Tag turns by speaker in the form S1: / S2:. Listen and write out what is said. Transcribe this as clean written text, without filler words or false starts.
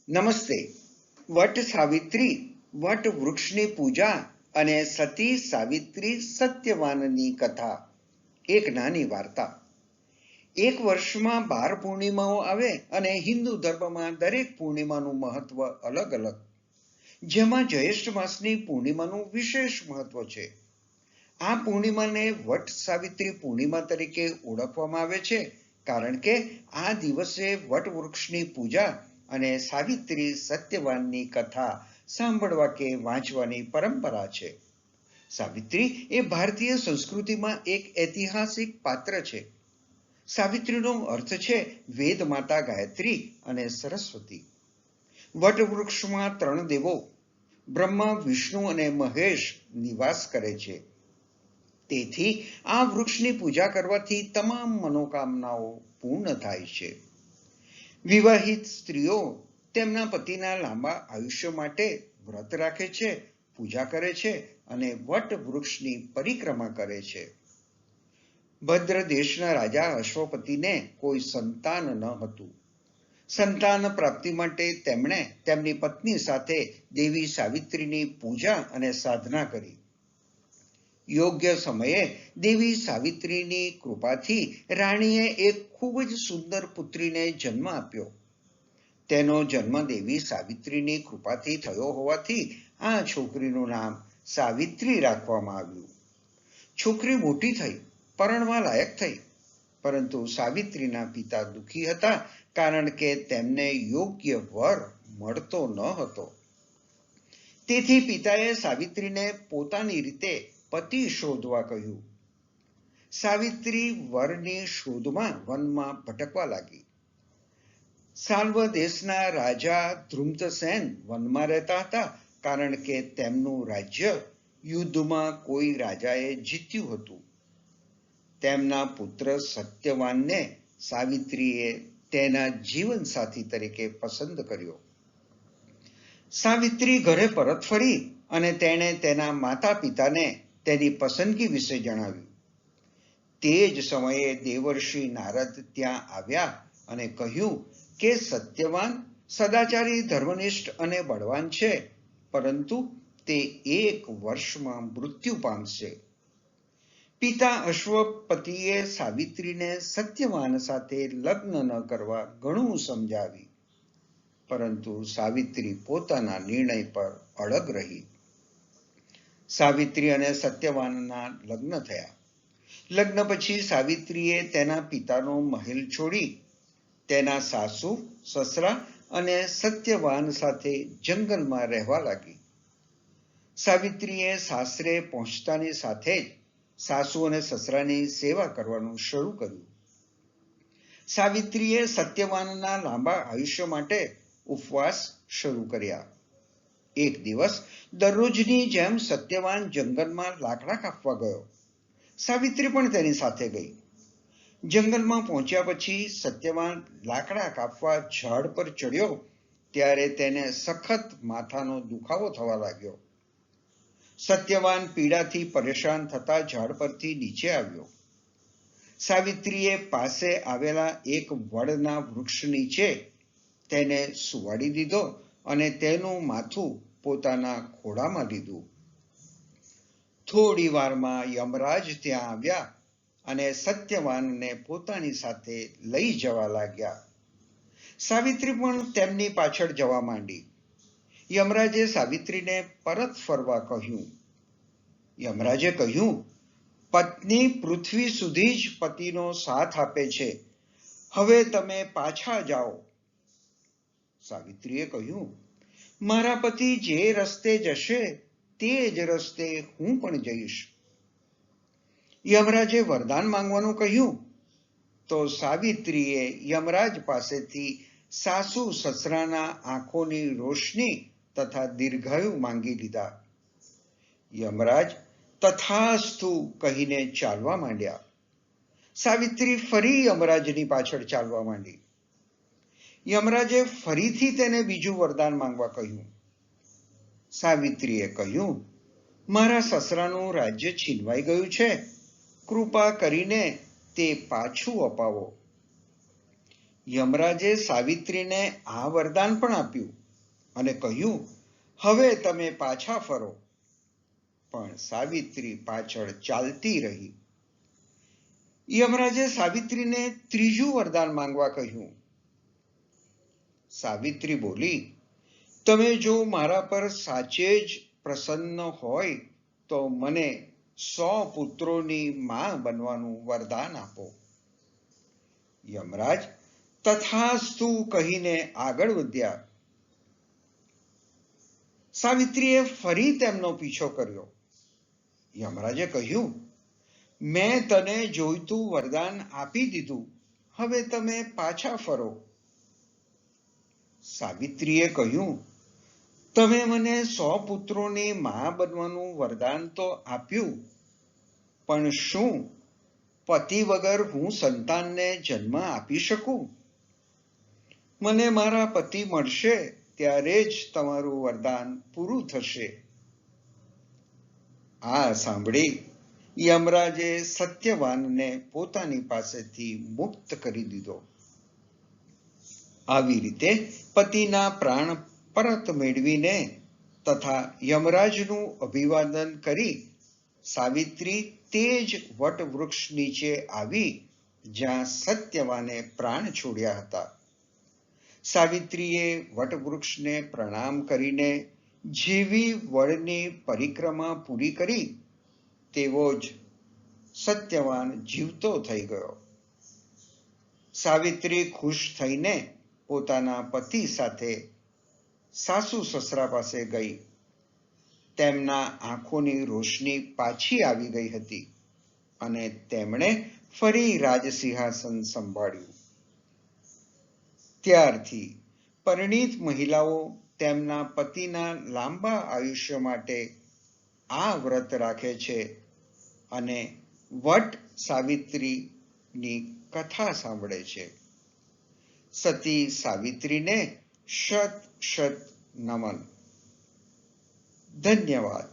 S1: નમસ્તે. વટ સાવિત્રી, વટ વૃક્ષની પૂજા અને સતી સાવિત્રી સત્યવાનની કથા. એક નાની વાર્તા. એક વર્ષમાં 12 પૂર્ણિમાઓ આવે અને હિન્દુ ધર્મમાં દરેક પૂર્ણિમાનું મહત્વ અલગ અલગ. જેમાં જ્યેષ્ઠ માસની પૂર્ણિમાનું વિશેષ મહત્વ છે. આ પૂર્ણિમાને વટ સાવિત્રી પૂર્ણિમા તરીકે ઓળખવામાં આવે છે, કારણ કે આ દિવસે વટ વૃક્ષની પૂજા અને સાવિત્રી સત્યવાનની કથા સાંભળવા કે વાંચવાની પરંપરા છે. સાવિત્રી એ ભારતીય સંસ્કૃતિમાં એક ઐતિહાસિક પાત્ર છે. સાવિત્રીનો અર્થ છે વેદ માતા ગાયત્રી અને સરસ્વતી. વટવૃક્ષમાં 3 દેવો બ્રહ્મા, વિષ્ણુ અને મહેશ નિવાસ કરે છે. તેથી આ વૃક્ષની પૂજા કરવાથી તમામ મનોકામનાઓ પૂર્ણ થાય છે. વિવાહિત સ્ત્રીઓ તેમના પતિના લાંબા આયુષ્ય માટે વ્રત રાખે છે, પૂજા કરે છે અને વટ વૃક્ષની પરિક્રમા કરે છે. ભદ્ર દેશના રાજા અશ્વપતિને કોઈ સંતાન ન હતું. સંતાન પ્રાપ્તિ માટે તેમણે તેમની પત્ની સાથે દેવી સાવિત્રીની પૂજા અને સાધના કરી. યોગ્ય સમયે દેવી સાવિત્રીની કૃપાથી રાણીએ એક ખૂબ જ સુંદર પુત્રીને જન્મ આપ્યો. તેનો જન્મ દેવી સાવિત્રીની કૃપાથી થયો હોવાથી આ છોકરીનું નામ સાવિત્રી રાખવામાં આવ્યું. છોકરી મોટી થઈ, પરણવા લાયક થઈ, પરંતુ સાવિત્રીના પિતા દુઃખી હતા, કારણ કે તેમને યોગ્ય વર મળતો ન હતો. તેથી પિતાએ સાવિત્રીને પોતાની રીતે પતિ શોધવા કહ્યું. સાવિત્રી વરની શોધમાં વનમાં ભટકવા લાગી. સાલ્વ દેશના રાજા ધ્રુમતસેન વનમાં રહેતા હતા, કારણ કે તેમનું રાજ્ય યુદ્ધમાં કોઈ રાજાએ જીત્યું હતું. તેમના પુત્ર સત્યવાનને સાવિત્રીએ તેના જીવનસાથી તરીકે પસંદ કર્યો. સાવિત્રી ઘરે પરત ફરી અને તેણે તેના માતા પિતાને તેની પસંદગી વિશે જણાવ્યું. તે જ સમયે દેવર્ષિ નારદ ત્યાં આવ્યા અને કહ્યું કે સત્યવાન સદાચારી, ધર્મનિષ્ઠ અને બળવાન છે, પરંતુ તે 1 વર્ષમાં મૃત્યુ પામશે. પિતા અશ્વપતિએ સાવિત્રીને સત્યવાન સાથે લગ્ન ન કરવા ઘણું સમજાવી, પરંતુ સાવિત્રી પોતાના નિર્ણય પર અડગ રહી. સાવિત્રી અને સત્યવાનના લગ્ન થયા. લગ્ન પછી સાવિત્રીએ તેના પિતાનો મહેલ છોડી તેના સાસુ, સસરા અને સત્યવાન સાથે જંગલમાં રહેવા લાગી. સાવિત્રીએ સાસરે પહોંચતાની સાથે જ સાસુ અને સસરાની સેવા કરવાનું શરૂ કર્યું. સાવિત્રીએ સત્યવાનના લાંબા આયુષ્ય માટે ઉપવાસ શરૂ કર્યા. એક દિવસ દરરોજની જેમ સત્યવાન જંગલમાં લાકડા કાપવા ગયો. સાવિત્રી પણ તેની સાથે ગઈ. જંગલમાં પહોંચ્યા પછી સત્યવાન લાકડા કાપવા ઝાડ પર ચડ્યો ત્યારે તેને સખત માથાનો દુખાવો થવા લાગ્યો. સત્યવાન પીડાથી પરેશાન થતા ઝાડ પરથી નીચે આવ્યો. સાવિત્રીએ પાસે આવેલા એક વડના વૃક્ષ નીચે તેને સુવાડી દીધો અને તેનું માથું પોતાના ખોળામાં લીધું. થોડી વારમાં યમરાજ ત્યાં આવ્યા અને સત્યવાનને પોતાની સાથે લઈ જવા લાગ્યા. સાવિત્રી પણ તેમની પાછળ જવા માંડી. યમરાજે સાવિત્રીને પરત ફરવા કહ્યું. યમરાજે કહ્યું, પત્ની પૃથ્વી સુધી જ પતિનો સાથ આપે છે, હવે તમે પાછા જાઓ. સાવિત્રીએ કહ્યું, મારા પતિ જે રસ્તે જશે તે જ રસ્તે હું પણ જઈશ. યમરાજે વરદાન માંગવાનું કહ્યું તો સાવિત્રીએ યમરાજ પાસેથી સાસુ સસરાના આંખોની રોશની તથા દીર્ઘાયુ માંગી લીધા. યમરાજ તથાસ્તુ કહીને ચાલવા માંડ્યા. સાવિત્રી ફરી યમરાજની પાછળ ચાલવા માંડી. યમરાજે ફરીથી તેને બીજું વરદાન માંગવા કહ્યું. સાવિત્રીએ કહ્યું, મારા સસરાનું રાજ્ય છીનવાઈ ગયું છે, કૃપા કરીને તે પાછું અપાવો. યમરાજે સાવિત્રીને આ વરદાન પણ આપ્યું અને કહ્યું, હવે તમે પાછા ફરો. પણ સાવિત્રી પાછળ ચાલતી રહી. યમરાજે સાવિત્રીને ત્રીજું વરદાન માંગવા કહ્યું. સાવિત્રી બોલી, તમે જો મારા પર સાચે જ પ્રસન્ન હોય તો મને 100 પુત્રોની માં બનવાનું વરદાન આપો. યમરાજ તથાસ્તુ કહીને આગળ વધ્યા. સાવિત્રીએ ફરી તેમનો પીછો કર્યો. યમરાજે કહ્યું, મેં તને જોઈતું વરદાન આપી દીધું, હવે તમે પાછા ફરો. સાવિત્રીએ કહ્યું, તમે મને 100 પુત્રોની માં બનવાનું વરદાન તો આપ્યું, પણ શું પતિ વગર હું સંતાનને જન્મ આપી શકું? મને મારા પતિ મળશે ત્યારે જ તમારું વરદાન પૂરું થશે. આ સાંભળી યમરાજે સત્યવાનને પોતાની પાસેથી મુક્ત કરી દીધો. આવી રીતે પતિના પ્રાણ પરત મેળવીને તથા યમરાજનું અભિવાદન કરી સાવિત્રી તે જ વટવૃક્ષ નીચે આવી જ્યાં સત્યવાને પ્રાણ છોડ્યા હતા. સાવિત્રીએ વટવૃક્ષને પ્રણામ કરીને જેવી વડની પરિક્રમા પૂરી કરી તેવો જ સત્યવાન જીવતો થઈ ગયો. સાવિત્રી ખુશ થઈને પોતાના પતિ સાથે સાસુ સસરા પાસે ગઈ. તેમના આંખોની રોશની પાછી આવી ગઈ હતી અને તેમણે ફરી રાજસિંહાસન સંભાળ્યું. ત્યારથી પરિણીત મહિલાઓ તેમના પતિના લાંબા આયુષ્ય માટે આ વ્રત રાખે છે અને વટ સાવિત્રીની કથા સાંભળે છે. સતી સાવિત્રીને શત શત નમન. ધન્યવાદ.